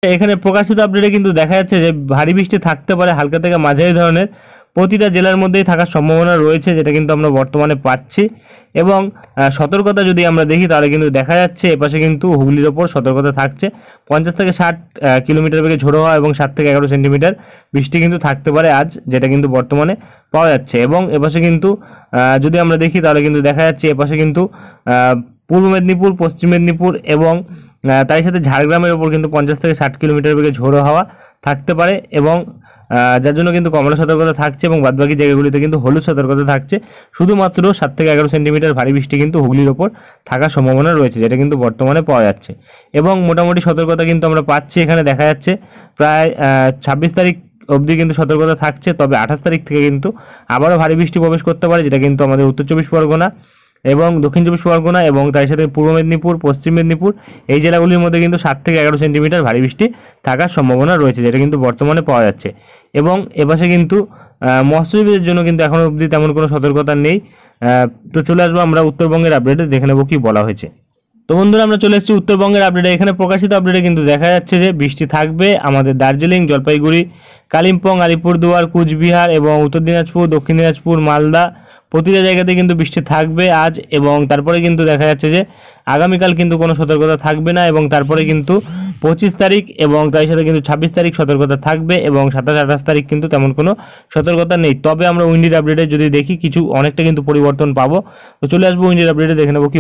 এখানে প্রকাশিত আপডেটে কিন্তু দেখা যাচ্ছে যে ভারী বৃষ্টি থাকতে পারে, হালকা থেকে মাঝারি ধরনের প্রতিটা জেলার মধ্যেই থাকার সম্ভাবনা রয়েছে, যেটা কিন্তু আমরা বর্তমানে পাচ্ছি। এবং সতর্কতা যদি আমরা দেখি তাহলে কিন্তু দেখা যাচ্ছে এপাশে কিন্তু হুগলির ওপর সতর্কতা থাকছে। 50 থেকে 60 কিলোমিটার বেগে ঝোড়ো হওয়া এবং 7 থেকে 11 সেন্টিমিটার বৃষ্টি কিন্তু থাকতে পারে আজ, যেটা কিন্তু বর্তমানে পাওয়া যাচ্ছে। এবং এপাশে কিন্তু যদি আমরা দেখি তাহলে কিন্তু দেখা যাচ্ছে এপাশে কিন্তু পূর্ব মেদিনীপুর, পশ্চিম মেদিনীপুর এবং তার সাথে ঝাড়গ্রামের ওপর কিন্তু 50 থেকে 60 কিলোমিটার বেগে ঝোড়ো হাওয়া থাকতে পারে, এবং যার জন্য কিন্তু কমলা সতর্কতা থাকছে এবং বাদবাকি জায়গাগুলিতে কিন্তু হলুদ সতর্কতা থাকছে। শুধুমাত্র 7 থেকে 11 সেন্টিমিটার ভারী বৃষ্টি কিন্তু হুগলির ওপর থাকার সম্ভাবনা রয়েছে, যেটা কিন্তু বর্তমানে পাওয়া যাচ্ছে। এবং মোটামুটি সতর্কতা কিন্তু আমরা পাচ্ছি, এখানে দেখা যাচ্ছে প্রায় 26 তারিখ অবধি কিন্তু সতর্কতা থাকছে। তবে 28 তারিখ থেকে কিন্তু আবারও ভারী বৃষ্টি প্রবেশ করতে পারে, যেটা কিন্তু আমাদের উত্তর 24 পরগনা এবং দক্ষিণ 24 পরগনা এবং তার সাথে পূর্ব মেদিনীপুর, পশ্চিম মেদিনীপুর এই জেলাগুলির মধ্যে কিন্তু 7 থেকে 11 সেন্টিমিটার ভারী বৃষ্টি থাকার সম্ভাবনা রয়েছে, যেটা কিন্তু বর্তমানে পাওয়া যাচ্ছে। এবং এপাশে কিন্তু মৎস্যজীবীদের জন্য কিন্তু এখনও অবধি তেমন কোনো সতর্কতা নেই। তো চলে আসবো আমরা উত্তরবঙ্গের আপডেটে, দেখে নেবো কী বলা হয়েছে। তো বন্ধুরা, আমরা চলে এসেছি উত্তরবঙ্গের আপডেটে। এখানে প্রকাশিত আপডেটে কিন্তু দেখা যাচ্ছে যে বৃষ্টি থাকবে আমাদের দার্জিলিং, জলপাইগুড়ি, কালিম্পং, আলিপুরদুয়ার, কুচবিহার এবং উত্তর দিনাজপুর, দক্ষিণ দিনাজপুর, মালদা প্রতিটা জায়গাতে কিন্তু বৃষ্টি থাকবে আজ। এবং তারপরে কিন্তু দেখা যাচ্ছে যে আগামীকাল কিন্তু কোনো সতর্কতা থাকবে না, এবং তারপরে কিন্তু 25 তারিখ এবং তার সাথে কিন্তু 26 তারিখ সতর্কতা থাকবে, এবং 27-28 তারিখ কিন্তু তেমন কোনো সতর্কতা নেই। তবে আমরা উইন্ডির আপডেটে যদি দেখি কিছু অনেকটা কিন্তু পরিবর্তন পাবো। তো চলে আসবো উইন্ডির আপডেটে, দেখে নেবো কি